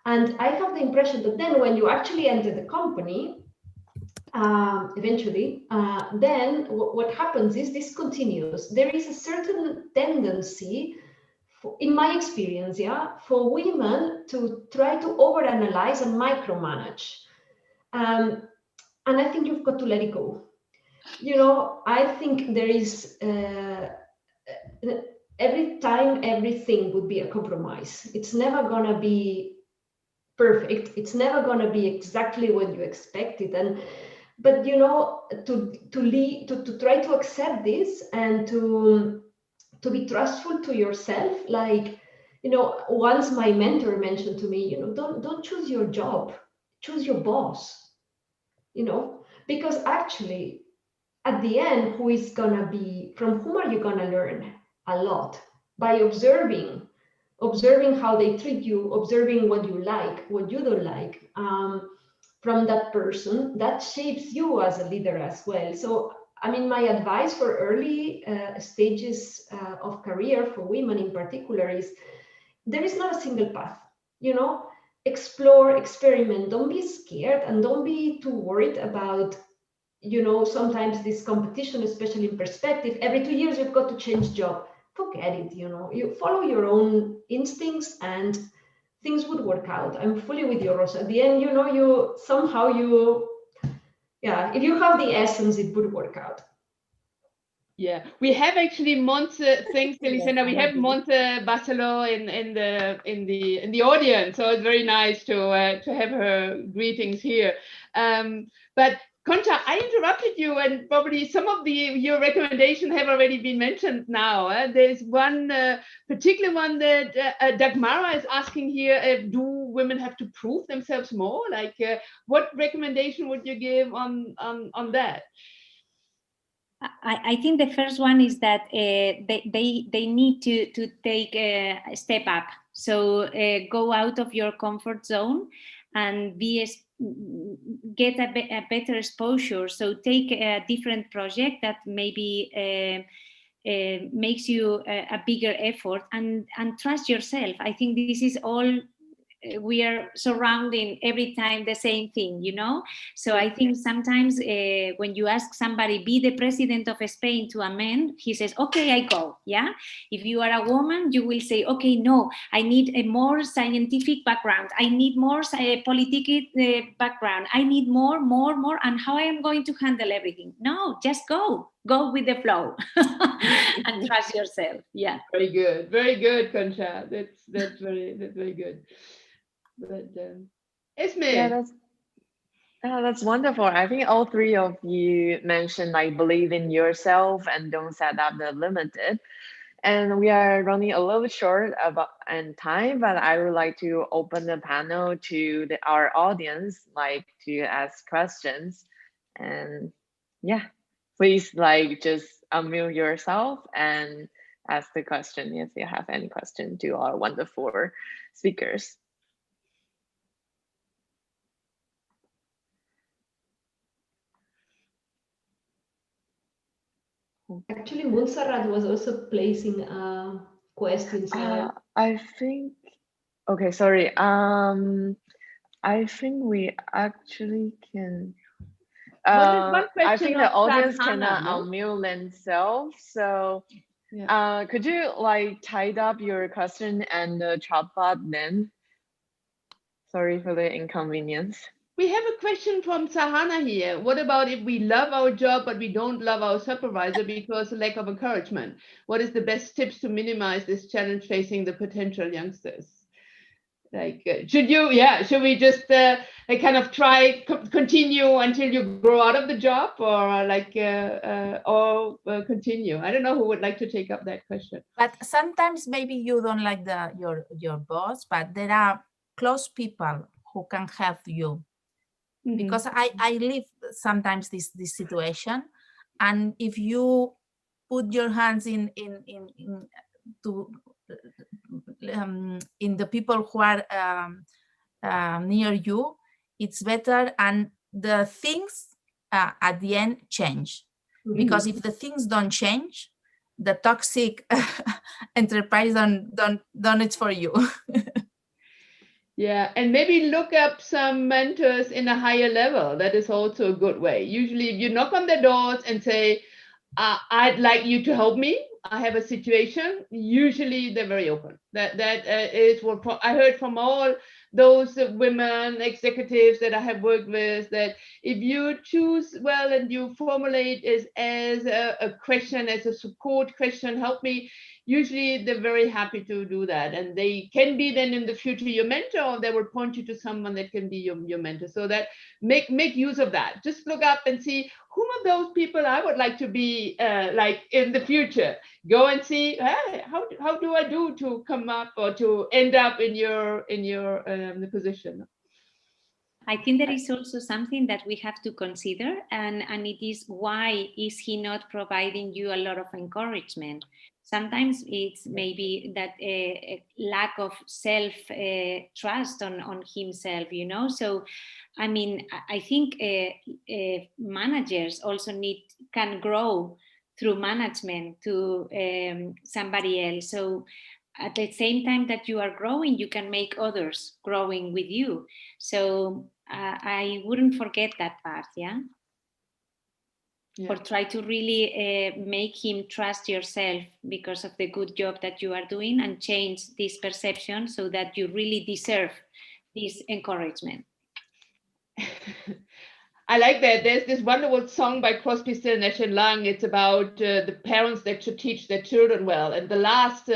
And I have the impression that then when you actually enter the company, eventually, then what happens is this continues. There is a certain tendency, in my experience, for women to try to overanalyze and micromanage. And I think you've got to let it go. I think there is, every time, everything would be a compromise. It's never going to be perfect. It's never going to be exactly what you expect it. But to try to accept this and to be trustful to yourself, like, once my mentor mentioned to me, don't choose your job, choose your boss. Because actually, at the end, from whom are you gonna learn a lot? By observing how they treat you, observing what you like, what you don't like, from that person. That shapes you as a leader as well. So, I mean, my advice for early stages of career for women in particular is, there is not a single path, explore, experiment, don't be scared, and don't be too worried about, sometimes this competition, especially in perspective, every 2 years you've got to change job. Forget it, you follow your own instincts and things would work out. I'm fully with you, Rosa. At the end, if you have the essence, it would work out. Yeah, we have actually Montse. Thanks, Elisenda. We have Montse Barcelo in the audience, so it's very nice to have her greetings here. But Concha, I interrupted you, and probably some of your recommendations have already been mentioned now. There's one particular one that Dagmara is asking here: do women have to prove themselves more? Like, what recommendation would you give on that? I think the first one is that they need to take a step up. So go out of your comfort zone and get a better exposure. So take a different project that maybe makes you a bigger effort, and trust yourself. I think this is all. We are surrounding every time the same thing, So I think sometimes when you ask somebody, be the president of Spain to a man, he says, okay, I go. Yeah. If you are a woman, you will say, okay, no, I need a more scientific background. I need more political background. I need more, and how I am going to handle everything. No, just go with the flow and trust yourself. Yeah. Very good, Concha. That's very good. But Esme. Yeah, that's wonderful. I think all three of you mentioned, like, believe in yourself and don't set up the limited. And we are running a little short in time, but I would like to open the panel to our audience, like, to ask questions. And yeah, please, like, just unmute yourself and ask the question if you have any question to our wonderful speakers. Actually, Montserrat was also placing questions. I think. Okay, sorry. I think we actually can. I think the audience cannot unmute themselves. So, yeah. Could you, like, type up your question and the chat bot then? Sorry for the inconvenience. We have a question from Sahana here. What about if we love our job, but we don't love our supervisor because of lack of encouragement? What is the best tips to minimize this challenge facing the potential youngsters? Like, should we just kind of try continue until you grow out of the job, or like continue? I don't know who would like to take up that question. But sometimes maybe you don't like your boss, but there are close people who can help you. Because I live sometimes this situation, and if you put your hands in the people who are near you, it's better, and the things at the end change. Because if the things don't change, the toxic enterprise don't it's for you. Yeah, and maybe look up some mentors in a higher level. That is also a good way. Usually, if you knock on their doors and say, I'd like you to help me, I have a situation, usually they're very open. That is what I heard from all those women executives that I have worked with, that if you choose well and you formulate as a question, as a support question, help me, usually they're very happy to do that. And they can be then in the future your mentor, or they will point you to someone that can be your mentor. So that make use of that. Just look up and see, whom are those people I would like to be like in the future. Go and see, hey, how do I do to come up or to end up in your the position. I think there is also something that we have to consider, and it is, why is he not providing you a lot of encouragement? Sometimes it's maybe that a lack of self trust on himself, you know. So, I mean, I think managers also can grow through management to somebody else. So at the same time that you are growing, you can make others growing with you. So I wouldn't forget that part, yeah? Or try to really make him trust yourself because of the good job that you are doing, and change this perception so that you really deserve this encouragement. I like that. There's this wonderful song by Crosby, Still, Nash and Young. It's about the parents that should teach their children well. And the last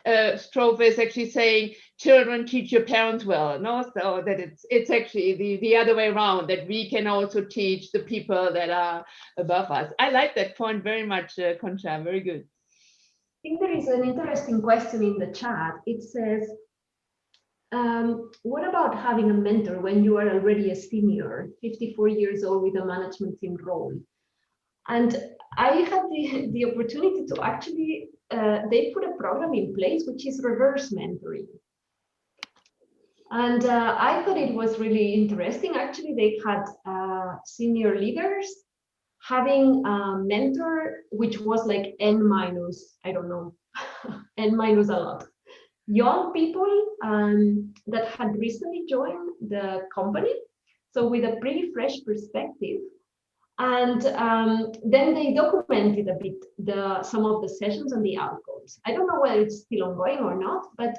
strophe is actually saying, children, teach your parents well. No, so that it's actually the other way around, that we can also teach the people that are above us. I like that point very much, Concha. Very good. I think there is an interesting question in the chat. It says, what about having a mentor when you are already a senior, 54 years old with a management team role? And I had the opportunity to actually, they put a program in place, which is reverse mentoring. And I thought it was really interesting. Actually, they had senior leaders having a mentor, which was like N minus, I don't know, N minus a lot. Young people that had recently joined the company, so with a pretty fresh perspective. And then they documented a bit some of the sessions and the outcomes. I don't know whether it's still ongoing or not, but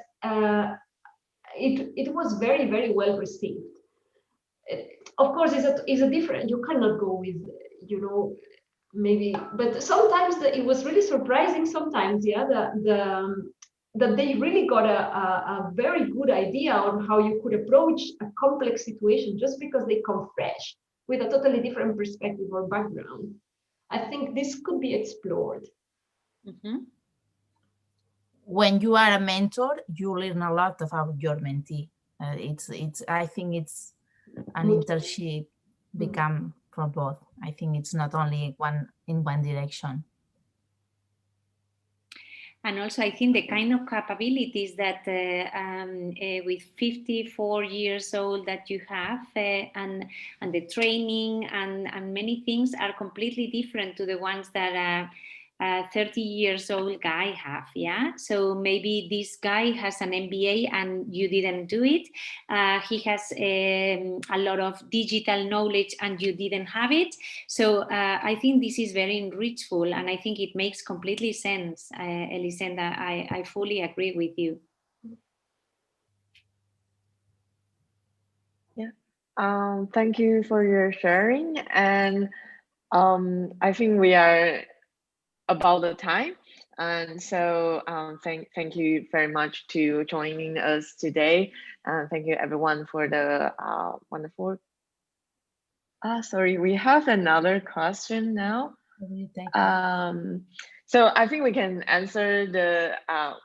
it was very, very well received. Of course, it's a different, you cannot go with, you know, maybe, but sometimes it was really surprising sometimes, yeah, that they really got a very good idea on how you could approach a complex situation just because they come fresh with a totally different perspective or background. I think this could be explored. Mm-hmm. When you are a mentor, you learn a lot about your mentee. I think it's an internship become for both. I think it's not only in one direction. And also, I think the kind of capabilities that with 54 years old that you have, and the training and many things are completely different to the ones that 30 years old guy have, yeah? So maybe this guy has an MBA and you didn't do it. He has a lot of digital knowledge and you didn't have it. So I think this is very enrichful, and I think it makes completely sense, Elisenda. I fully agree with you. Yeah. Thank you for your sharing. And I think we are about the time. And so thank you very much to joining us today. Thank you everyone for the wonderful. Sorry, we have another question now. So I think we can answer the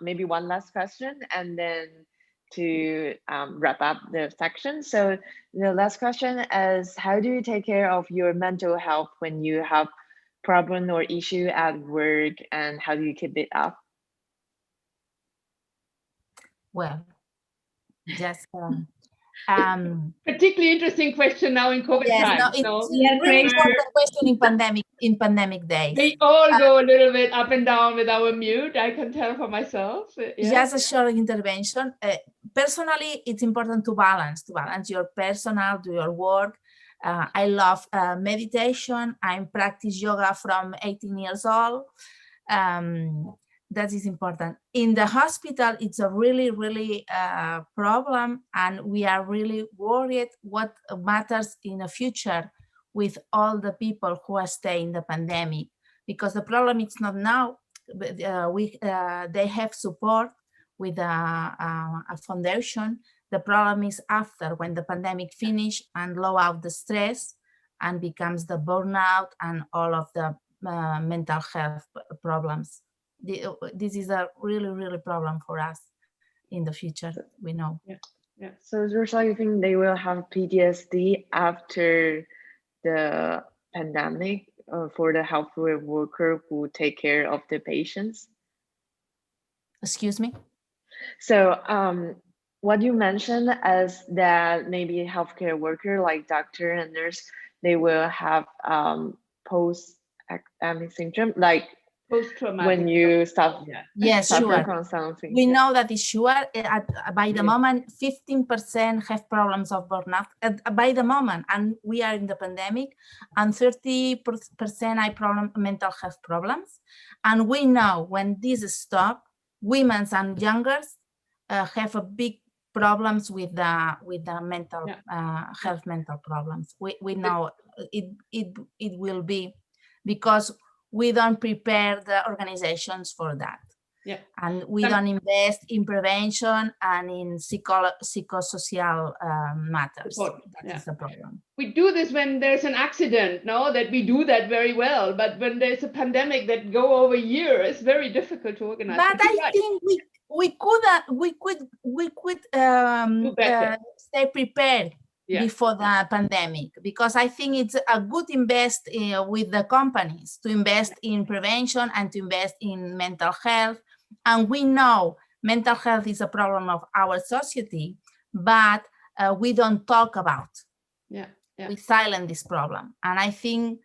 maybe one last question and then to wrap up the section. So the last question is, how do you take care of your mental health when you have problem or issue at work, and how do you keep it up? Well, just particularly interesting question now in COVID yes, times. it's a really important question in pandemic days. We all go a little bit up and down with our mood. I can tell for myself. Yeah. Just a short intervention. Personally, it's important to balance your personal to your work. I love meditation. I practice yoga from 18 years old. That is important. In the hospital, it's a really problem, and we are really worried what matters in the future with all the people who are staying in the pandemic, because the problem is not now. But, they have support with a foundation. The problem is after, when the pandemic finish and low out the stress and becomes the burnout and all of the mental health problems. This is a really problem for us in the future, we know. Yeah. So Rochelle, you think they will have PTSD after the pandemic for the healthcare worker who take care of the patients? Excuse me? So what you mentioned is that maybe healthcare worker like doctor and nurse, they will have post-academic syndrome, like post-traumatic when you stop. Yes, suffer sure. from something. We know that is sure. By the moment, 15% have problems of burnout by the moment, and we are in the pandemic, and 30% have mental health problems. And we know when this stop, women and younger have a big problems with the mental health, mental problems. We know it will be because we don't prepare the organizations for that. Yeah. And we don't invest in prevention and in psychosocial matters. That is the problem. We do this when there's an accident, no? That we do that very well. But when there's a pandemic that go over a year, it's very difficult to organize. But I think we could stay prepared before the pandemic, because I think it's a good invest with the companies to invest in prevention and to invest in mental health. And we know mental health is a problem of our society, but we don't talk about. We silence this problem. And I think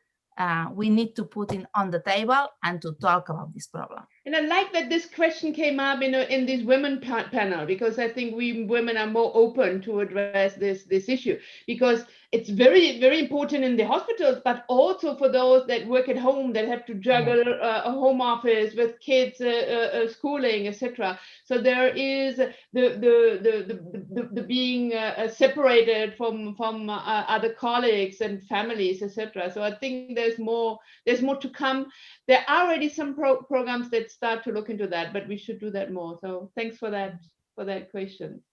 we need to put it on the table and to talk about this problem. And I like that this question came up in this women panel, because I think we women are more open to address this issue, because it's very important in the hospitals, but also for those that work at home, that have to juggle a home office with kids, schooling, etc. So there is the being separated from other colleagues and families, etc. So I think there's more to come. There are already some programs that start to look into that, but we should do that more. So thanks for that question.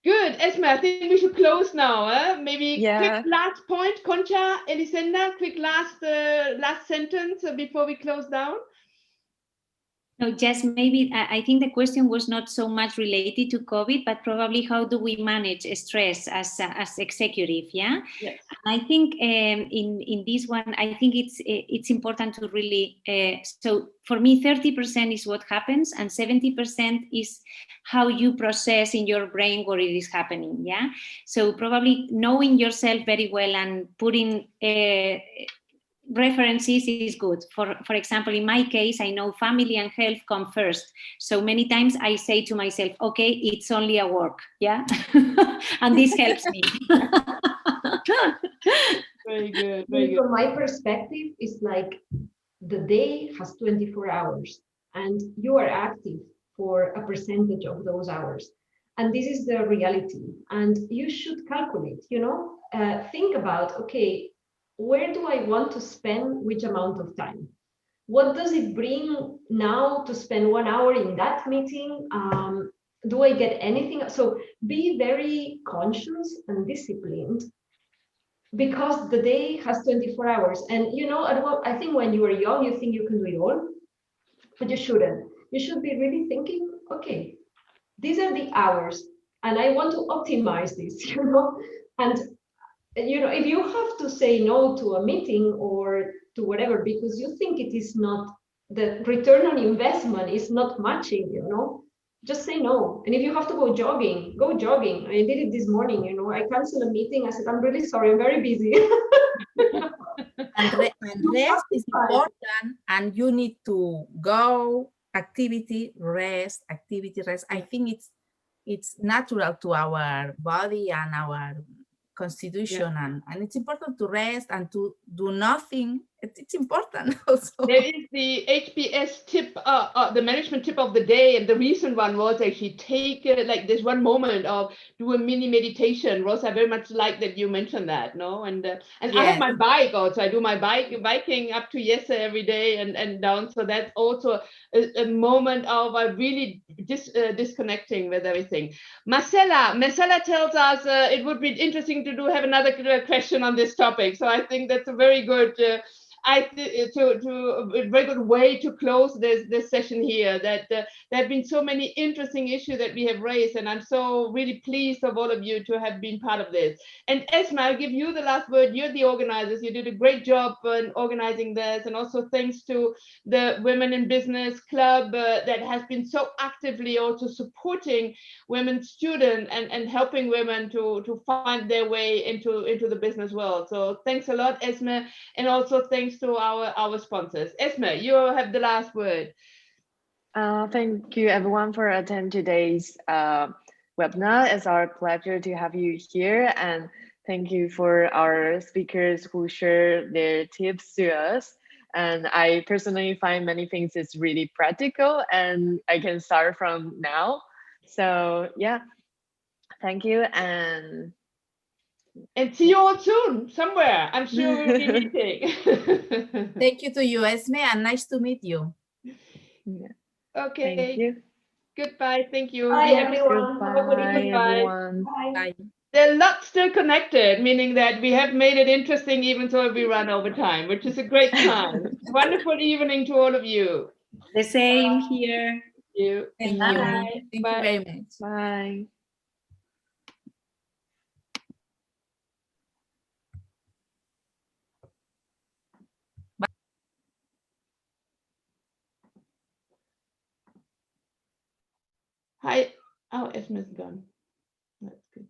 Good, Esme, I think we should close now. Maybe quick last point, Concha, Elisenda, quick last sentence before we close down. No, just maybe I think the question was not so much related to COVID, but probably how do we manage stress as executive? Yeah. Yes. I think in this one, I think it's important to really. So for me, 30% is what happens, and 70% is how you process in your brain what it is happening. Yeah. So probably knowing yourself very well and putting. References is good. For example, in my case, I know family and health come first. So many times I say to myself, okay, it's only a work, yeah? And this helps me. Very good, very good. From my perspective, it's like the day has 24 hours and you are active for a percentage of those hours. And this is the reality. And you should calculate, think about, okay, where do I want to spend which amount of time? what does it bring now to spend 1 hour in that meeting? Do I get anything? So be very conscious and disciplined, because the day has 24 hours. And you know, I think when you are young, you think you can do it all, but you shouldn't. You should be really thinking, okay, these are the hours, and I want to optimize this, you know. And you know, if you have to say no to a meeting or to whatever because you think it is not, the return on investment is not matching, you know, just say no. And if you have to go jogging, go jogging. I did it this morning, you know, I canceled a meeting. I said, I'm really sorry, I'm very busy. And rest is important, and you need to go, activity, rest, activity, rest. I think it's natural to our body and our constitution, and it's important to rest and to do nothing. It's important also. There is the HBS tip, the management tip of the day, and the recent one was actually take like this one moment of do a mini meditation. Rosa, I very much like that you mentioned that, no? And Yes. I have my bike also. I do my biking up to IESE every day and down. So that's also a moment of really disconnecting with everything. Marcella tells us it would be interesting to have another question on this topic. So I think that's a very good. A very good way to close this session here. That there have been so many interesting issues that we have raised, and I'm so really pleased of all of you to have been part of this. And Esma, I'll give you the last word. You're the organizers. You did a great job in organizing this, and also thanks to the Women in Business Club that has been so actively also supporting women students and helping women to find their way into the business world. So thanks a lot, Esma, and also thanks to our sponsors. Esma, you have the last word. Thank you everyone for attending today's webinar. It's our pleasure to have you here, and thank you for our speakers who share their tips to us. And I personally find many things is really practical, and I can start from now. So yeah, thank you, and see you all soon somewhere. I'm sure we'll be meeting. Thank you to you, Esme, and nice to meet you. yeah. Okay. Thank you. Goodbye. Thank you. Bye, everyone. Have a good Goodbye, evening. everyone. Bye. Bye. There are lots still connected, meaning that we have made it interesting even though we run over time, which is a great sign. Wonderful evening to all of you. The same here. Thank you. Thank you. Bye. Thank you Bye. very much. Bye. Hi. Oh, Esma's gone. That's good.